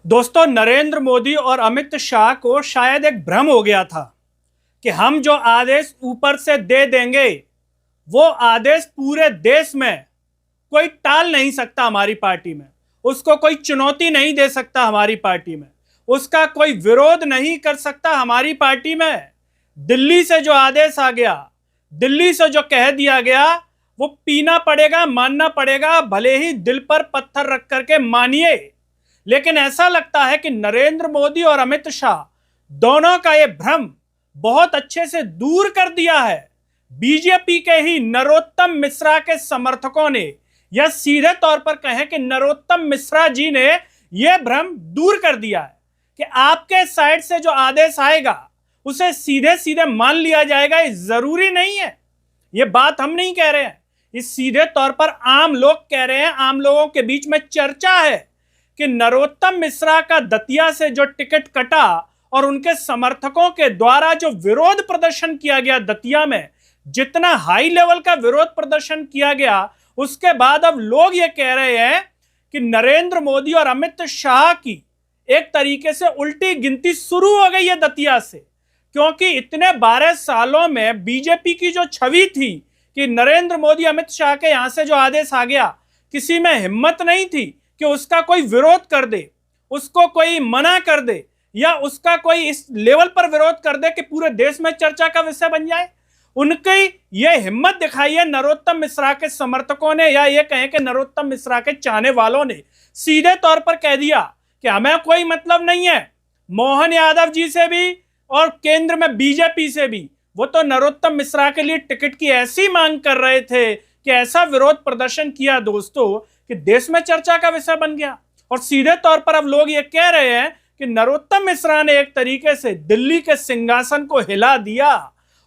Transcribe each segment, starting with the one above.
दोस्तों, नरेंद्र मोदी और अमित शाह को शायद एक भ्रम हो गया था कि हम जो आदेश ऊपर से दे देंगे वो आदेश पूरे देश में कोई टाल नहीं सकता। हमारी पार्टी में उसको कोई चुनौती नहीं दे सकता। हमारी पार्टी में उसका कोई विरोध नहीं कर सकता। हमारी पार्टी में दिल्ली से जो आदेश आ गया, दिल्ली से जो कह दिया गया, वो पीना पड़ेगा, मानना पड़ेगा, भले ही दिल पर पत्थर रख करके मानिए। लेकिन ऐसा लगता है कि नरेंद्र मोदी और अमित शाह दोनों का ये भ्रम बहुत अच्छे से दूर कर दिया है। बीजेपी के ही नरोत्तम मिश्रा के समर्थकों ने, या सीधे तौर पर कहें कि नरोत्तम मिश्रा जी ने यह भ्रम दूर कर दिया है कि आपके साइड से जो आदेश आएगा उसे सीधे सीधे मान लिया जाएगा। ये जरूरी नहीं है। ये बात हम नहीं कह रहे हैं, इस सीधे तौर पर आम लोग कह रहे हैं। आम लोगों के बीच में चर्चा है कि नरोत्तम मिश्रा का दतिया से जो टिकट कटा और उनके समर्थकों के द्वारा जो विरोध प्रदर्शन किया गया दतिया में, जितना हाई लेवल का विरोध प्रदर्शन किया गया, उसके बाद अब लोग ये कह रहे हैं कि नरेंद्र मोदी और अमित शाह की एक तरीके से उल्टी गिनती शुरू हो गई है दतिया से। क्योंकि इतने 12 सालों में बीजेपी की जो छवि थी कि नरेंद्र मोदी अमित शाह के यहां से जो आदेश आ गया, किसी में हिम्मत नहीं थी कि उसका कोई विरोध कर दे, उसको कोई मना कर दे, या उसका कोई इस लेवल पर विरोध कर दे कि पूरे देश में चर्चा का विषय बन जाए। उनकी यह हिम्मत दिखाई है नरोत्तम मिश्रा के समर्थकों ने, या ये कहें कि नरोत्तम मिश्रा के चाहने वालों ने सीधे तौर पर कह दिया कि हमें कोई मतलब नहीं है मोहन यादव जी से भी और केंद्र में बीजेपी से भी। वो तो नरोत्तम मिश्रा के लिए टिकट की ऐसी मांग कर रहे थे कि ऐसा विरोध प्रदर्शन किया दोस्तों कि देश में चर्चा का विषय बन गया। और सीधे तौर पर अब लोग ये कह रहे हैं कि नरोत्तम मिश्रा ने एक तरीके से दिल्ली के सिंहासन को हिला दिया,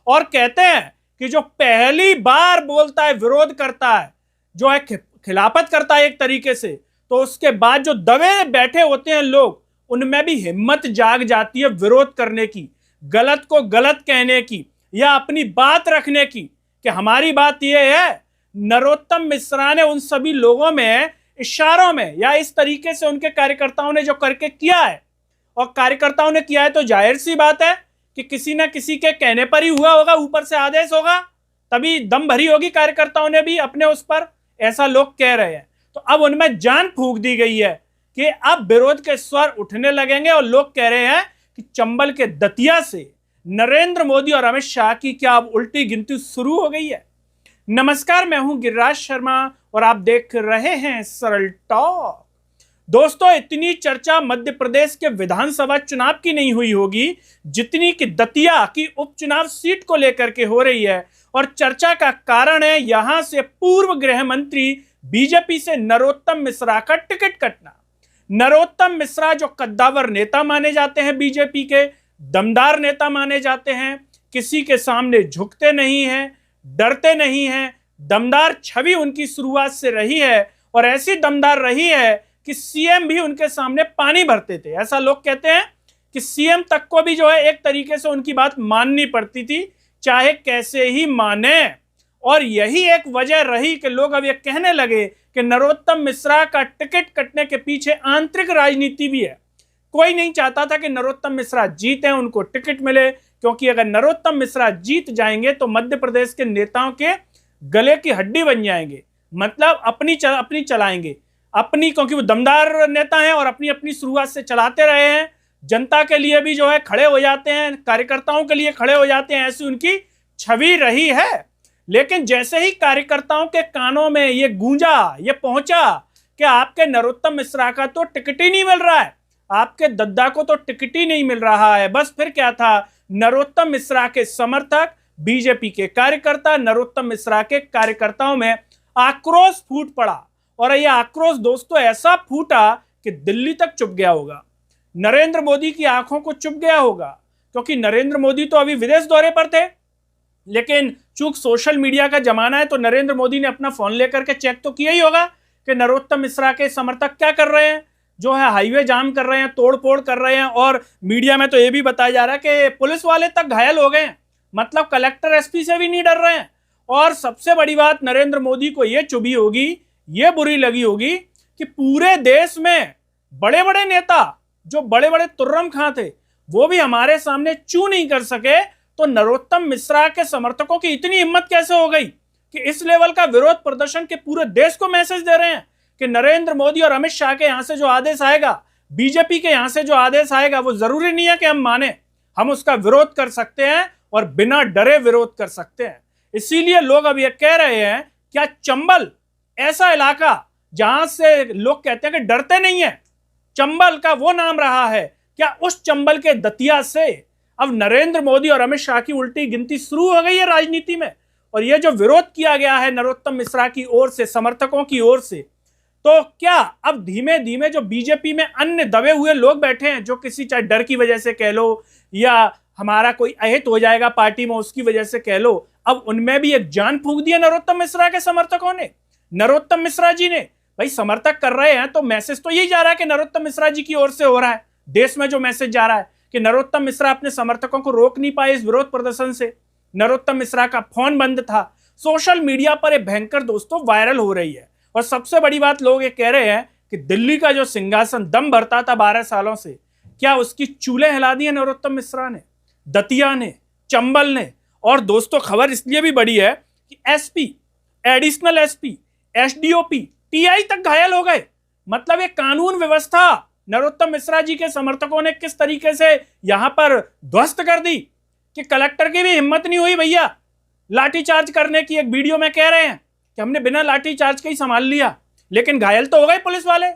और कहते हैं कि जो पहली बार बोलता है, विरोध करता है, जो है खिलाफत करता है एक तरीके से, तो उसके बाद जो दबे बैठे होते हैं लोग, उनमें भी हिम्मत जाग जाती है विरोध करने की, गलत को गलत कहने की, या अपनी बात रखने की कि हमारी बात यह है। नरोत्तम मिश्रा ने उन सभी लोगों में इशारों में या इस तरीके से उनके कार्यकर्ताओं ने जो करके किया है, और कार्यकर्ताओं ने किया है तो जाहिर सी बात है कि किसी ना किसी के कहने पर ही हुआ होगा, ऊपर से आदेश होगा, तभी दम भरी होगी कार्यकर्ताओं ने भी अपने उस पर, ऐसा लोग कह रहे हैं। तो अब उनमें जान फूंक दी गई है कि अब विरोध के स्वर उठने लगेंगे, और लोग कह रहे हैं कि चंबल के दतिया से नरेंद्र मोदी और अमित शाह की क्या अब उल्टी गिनती शुरू हो गई है। नमस्कार, मैं हूं गिरिराज शर्मा और आप देख रहे हैं सरल टॉक। दोस्तों, इतनी चर्चा मध्य प्रदेश के विधानसभा चुनाव की नहीं हुई होगी जितनी कि दतिया की उपचुनाव सीट को लेकर के हो रही है। और चर्चा का कारण है यहां से पूर्व गृह मंत्री बीजेपी से नरोत्तम मिश्रा का टिकट कटना। नरोत्तम मिश्रा जो कद्दावर नेता माने जाते हैं, बीजेपी के दमदार नेता माने जाते हैं, किसी के सामने झुकते नहीं हैं, डरते नहीं हैं, दमदार छवि उनकी शुरुआत से रही है, और ऐसी दमदार रही है कि सीएम भी उनके सामने पानी भरते थे। ऐसा लोग कहते हैं कि सीएम तक को भी जो है एक तरीके से उनकी बात माननी पड़ती थी, चाहे कैसे ही माने। और यही एक वजह रही कि लोग अब ये कहने लगे कि नरोत्तम मिश्रा का टिकट कटने के पीछे आंतरिक राजनीति भी है। कोई नहीं चाहता था कि नरोत्तम मिश्रा जीते, उनको टिकट मिले, क्योंकि अगर नरोत्तम मिश्रा जीत जाएंगे तो मध्य प्रदेश के नेताओं के गले की हड्डी बन जाएंगे। मतलब अपनी चलाएंगे अपनी, क्योंकि वो दमदार नेता हैं और अपनी अपनी शुरुआत से चलाते रहे हैं। जनता के लिए भी जो है खड़े हो जाते हैं, कार्यकर्ताओं के लिए खड़े हो जाते हैं, ऐसी उनकी छवि रही है। लेकिन जैसे ही कार्यकर्ताओं के कानों में ये गूंजा, ये पहुंचा कि आपके नरोत्तम मिश्रा का तो टिकट ही नहीं मिल रहा है, आपके दद्दा को तो टिकट ही नहीं मिल रहा है, बस फिर क्या था, नरोत्तम मिश्रा के समर्थक, बीजेपी के कार्यकर्ता, नरोत्तम मिश्रा के कार्यकर्ताओं में आक्रोश फूट पड़ा। और यह आक्रोश दोस्तों ऐसा फूटा कि दिल्ली तक चुप गया होगा, नरेंद्र मोदी की आंखों को चुप गया होगा। क्योंकि नरेंद्र मोदी तो अभी विदेश दौरे पर थे, लेकिन चूंकि सोशल मीडिया का जमाना है तो नरेंद्र मोदी ने अपना फोन लेकर के चेक तो किया ही होगा कि नरोत्तम मिश्रा के समर्थक क्या कर रहे हैं, जो है हाईवे जाम कर रहे हैं, तोड़ फोड़ कर रहे हैं। और मीडिया में तो यह भी बताया जा रहा है कि पुलिस वाले तक घायल हो गए हैं, मतलब कलेक्टर एसपी से भी नहीं डर रहे हैं। और सबसे बड़ी बात, नरेंद्र मोदी को यह चुभी होगी, ये बुरी लगी होगी कि पूरे देश में बड़े बड़े नेता जो बड़े बड़े तुर्रम खां थे वो भी हमारे सामने चू नहीं कर सके, तो नरोत्तम मिश्रा के समर्थकों की इतनी हिम्मत कैसे हो गई कि इस लेवल का विरोध प्रदर्शन के पूरे देश को मैसेज दे रहे हैं कि नरेंद्र मोदी और अमित शाह के यहां से जो आदेश आएगा, बीजेपी के यहां से जो आदेश आएगा, वो जरूरी नहीं है कि हम माने, हम उसका विरोध कर सकते हैं और बिना डरे विरोध कर सकते हैं। इसीलिए लोग अब ये कह रहे हैं, क्या चंबल ऐसा इलाका जहां से लोग कहते हैं कि डरते नहीं है, चंबल का वो नाम रहा है, क्या उस चंबल के दतिया से अब नरेंद्र मोदी और अमित शाह की उल्टी गिनती शुरू हो गई है राजनीति में? और ये जो विरोध किया गया है नरोत्तम मिश्रा की ओर से, समर्थकों की ओर से, तो क्या अब धीमे धीमे जो बीजेपी में अन्य दबे हुए लोग बैठे हैं, जो किसी चाहे डर की वजह से कह लो या हमारा कोई अहित हो जाएगा पार्टी में उसकी वजह से कह लो, अब उनमें भी एक जान फूंक दी है नरोत्तम मिश्रा के समर्थकों ने। नरोत्तम मिश्रा जी ने, भाई समर्थक कर रहे हैं तो मैसेज तो यही जा रहा है कि नरोत्तम मिश्रा जी की ओर से हो रहा है। देश में जो मैसेज जा रहा है कि नरोत्तम मिश्रा अपने समर्थकों को रोक नहीं पाए इस विरोध प्रदर्शन से, नरोत्तम मिश्रा का फोन बंद था, सोशल मीडिया पर एक भयंकर दोस्तों वायरल हो रही है। और सबसे बड़ी बात, लोग ये कह रहे हैं कि दिल्ली का जो सिंहासन दम भरता था 12 सालों से, क्या उसकी चूल्हे हिला दी है नरोत्तम मिश्रा ने, दतिया ने, चंबल ने। और दोस्तों खबर इसलिए भी बड़ी है कि SP, additional SP, SDOP, TI तक घायल हो गए। मतलब एक कानून व्यवस्था नरोत्तम मिश्रा जी के समर्थकों ने किस तरीके से यहां पर ध्वस्त कर दी कि कलेक्टर की भी हिम्मत नहीं हुई भैया लाठीचार्ज करने की। एक वीडियो में कह रहे हैं कि हमने बिना लाठीचार्ज के ही संभाल लिया, लेकिन घायल तो हो गए पुलिस वाले,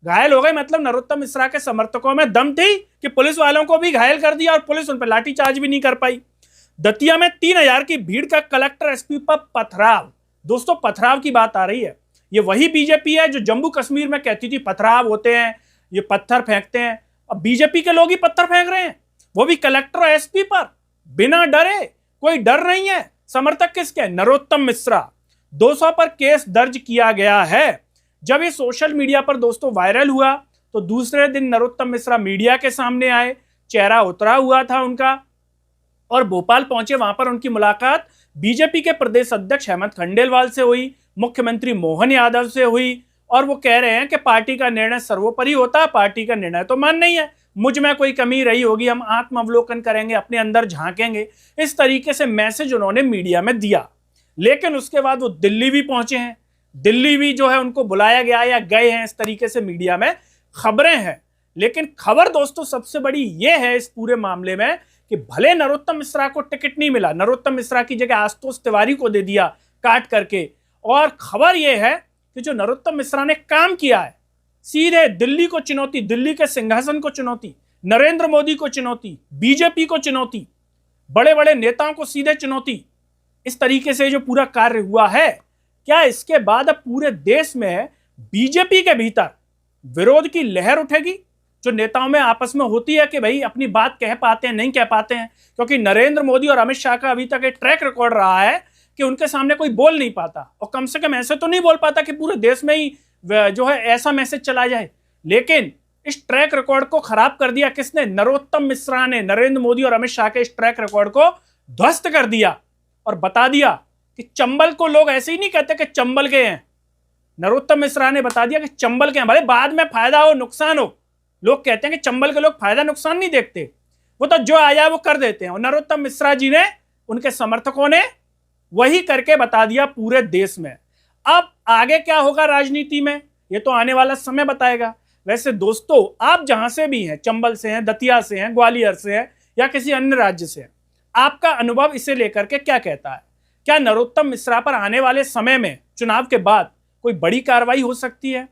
घायल हो गए। मतलब नरोत्तम मिश्रा के समर्थकों में दम थी कि पुलिस वालों को भी घायल कर दिया और पुलिस उन पर लाठीचार्ज भी नहीं कर पाई। दतिया में 3000 की भीड़ का कलेक्टर एसपी पर पथराव। दोस्तों पथराव की बात आ रही है, ये वही बीजेपी है जो जम्मू कश्मीर में कहती थी पथराव होते हैं, ये पत्थर फेंकते हैं। अब बीजेपी के लोग ही पत्थर फेंक रहे हैं, वो भी कलेक्टर और एसपी पर, बिना डरे। कोई डर नहीं है। समर्थक किसके? नरोत्तम मिश्रा। 200 पर केस दर्ज किया गया है। जब ये सोशल मीडिया पर दोस्तों वायरल हुआ तो दूसरे दिन नरोत्तम मिश्रा मीडिया के सामने आए, चेहरा उतरा हुआ था उनका, और भोपाल पहुंचे। वहां पर उनकी मुलाकात बीजेपी के प्रदेश अध्यक्ष हेमंत खंडेलवाल से हुई, मुख्यमंत्री मोहन यादव से हुई, और वो कह रहे हैं कि पार्टी का निर्णय सर्वोपरि होता है, पार्टी का निर्णय तो मान नहीं है, मुझ में कोई कमी रही होगी, हम आत्मावलोकन करेंगे, अपने अंदर झांकेंगे। इस तरीके से मैसेज उन्होंने मीडिया में दिया। लेकिन उसके बाद वो दिल्ली भी पहुंचे हैं, दिल्ली भी जो है उनको बुलाया गया या गए हैं, इस तरीके से मीडिया में खबरें हैं। लेकिन खबर दोस्तों सबसे बड़ी ये है इस पूरे मामले में कि भले नरोत्तम मिश्रा को टिकट नहीं मिला, नरोत्तम मिश्रा की जगह आशुतोष तिवारी को दे दिया काट करके, और खबर यह है कि जो नरोत्तम मिश्रा ने काम किया है, सीधे दिल्ली को चुनौती, दिल्ली के सिंहासन को चुनौती, नरेंद्र मोदी को चुनौती, बीजेपी को चुनौती, बड़े बड़े नेताओं को सीधे चुनौती, इस तरीके से जो पूरा कार्य हुआ है, क्या इसके बाद अब पूरे देश में बीजेपी के भीतर विरोध की लहर उठेगी जो नेताओं में आपस में होती है कि भाई अपनी बात कह पाते हैं नहीं कह पाते हैं? क्योंकि नरेंद्र मोदी और अमित शाह का अभी तक एक ट्रैक रिकॉर्ड रहा है कि उनके सामने कोई बोल नहीं पाता, और कम से कम ऐसे तो नहीं बोल पाता कि पूरे देश में ही जो है ऐसा मैसेज चला जाए। लेकिन इस ट्रैक रिकॉर्ड को खराब कर दिया किसने? नरोत्तम मिश्रा ने। नरेंद्र मोदी और अमित शाह के इस ट्रैक रिकॉर्ड को ध्वस्त कर दिया और बता दिया कि चंबल को लोग ऐसे ही नहीं कहते कि चंबल के हैं। नरोत्तम मिश्रा ने बता दिया कि चंबल के हैं, भले बाद में फायदा हो नुकसान हो, लोग कहते हैं कि चंबल के लोग फायदा नुकसान नहीं देखते, वो तो जो आया वो कर देते हैं। और नरोत्तम मिश्रा जी ने, उनके समर्थकों ने वही करके बता दिया पूरे देश में। अब आगे क्या होगा राजनीति में ये तो आने वाला समय बताएगा। वैसे दोस्तों आप जहां से भी हैं, चंबल से हैं, दतिया से हैं, ग्वालियर से हैं या किसी अन्य राज्य से हैं, आपका अनुभव इसे लेकर के क्या कहता है? क्या नरोत्तम मिश्रा पर आने वाले समय में चुनाव के बाद कोई बड़ी कार्रवाई हो सकती है?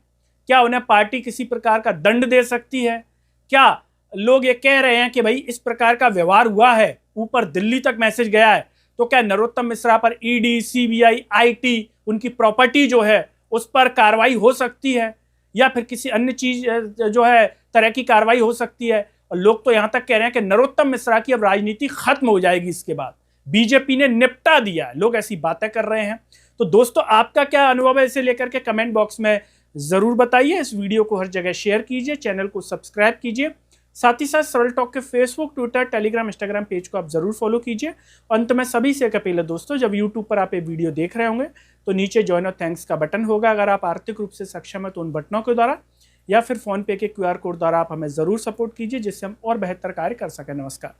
क्या उन्हें पार्टी किसी प्रकार का दंड दे सकती है? क्या लोग ये कह रहे हैं कि भाई इस प्रकार का व्यवहार हुआ है, ऊपर दिल्ली तक मैसेज गया है, तो क्या नरोत्तम मिश्रा पर ईडी, सीबीआई, आईटी, उनकी प्रॉपर्टी जो है उस पर कार्रवाई हो सकती है, या फिर किसी अन्य चीज जो है तरह की कार्रवाई हो सकती है? और लोग तो यहां तक कह रहे हैं कि नरोत्तम मिश्रा की अब राजनीति खत्म हो जाएगी, इसके बाद बीजेपी ने निपटा दिया है, लोग ऐसी बातें कर रहे हैं। तो दोस्तों आपका क्या अनुभव है इसे लेकर के कमेंट बॉक्स में जरूर बताइए। इस वीडियो को हर जगह शेयर कीजिए, चैनल को सब्सक्राइब कीजिए, साथ ही साथ सरल टॉक के Facebook, Twitter, Telegram, Instagram page को आप जरूर फॉलो कीजिए। अंत में सभी से एक अपील है दोस्तों, जब यूट्यूब पर आप ये वीडियो देख रहे होंगे तो नीचे ज्वाइन और थैंक्स का बटन होगा। अगर आप आर्थिक रूप से सक्षम है तो उन बटनों के द्वारा या फिर फ़ोन पे के QR कोड द्वारा आप हमें ज़रूर सपोर्ट कीजिए, जिससे हम और बेहतर कार्य कर सकें। नमस्कार।